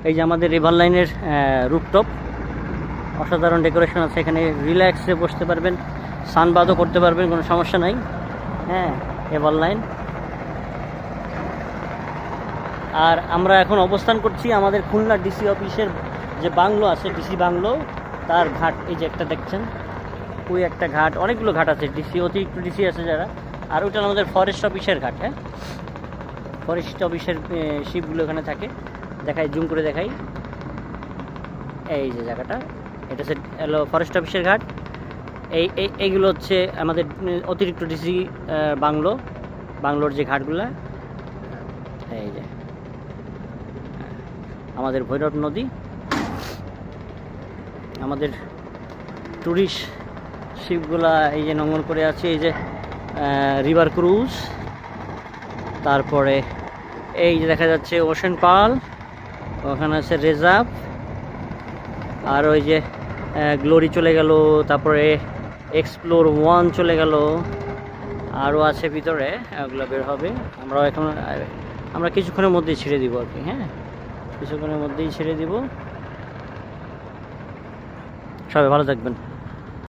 এই যে আমাদের রিভার লাইনের রুফটপ, অসাধারণ ডেকোরেশন আছে। এখানে রিল্যাক্সে বসতে পারবেন, সানবাদও করতে পারবেন, কোনো সমস্যা নাই। হ্যাঁ, রিভার লাইন। আর আমরা এখন অবস্থান করছি আমাদের খুলনা ডিসি অফিসের যে বাংলো আছে, ডিসি বাংলো, তার ঘাট। এই যে একটা দেখছেন, ওই একটা ঘাট, অনেকগুলো ঘাট আছে, ডিসি অতিরিক্ত ডিসি আছে যারা। আর ওইটা আমাদের ফরেস্ট অফিসের ঘাট। হ্যাঁ, ফরেস্ট অফিসের শিপগুলো এখানে থাকে। দেখাই, জুম করে দেখাই। এই যে জায়গাটা, এটা হলো ফরেস্ট অফিসের ঘাট। এইগুলো হচ্ছে আমাদের অতিরিক্ত ডিসি বাংলোর যে ঘাটগুলো। এই যে আমাদের ভৈরব নদী, আমাদের টুরিস্ট শিপগুলা এই যে নোঙর করে আছে। এই যে রিভার ক্রুজ, তারপরে এই যে দেখা যাচ্ছে ওশেন পার্ল, ওখানে আছে রিজার্ভ, আর ওই যে গ্লোরি চলে গেল, তারপরে এক্সপ্লোর 1 চলে গেল, আরও আছে ভিতরে, ওগুলো বের হবে। আমরা কিছুক্ষণের মধ্যেই ছেড়ে দিব আর কি। হ্যাঁ, কিছুক্ষণের মধ্যেই ছেড়ে দিব। সবাই ভালো থাকবেন।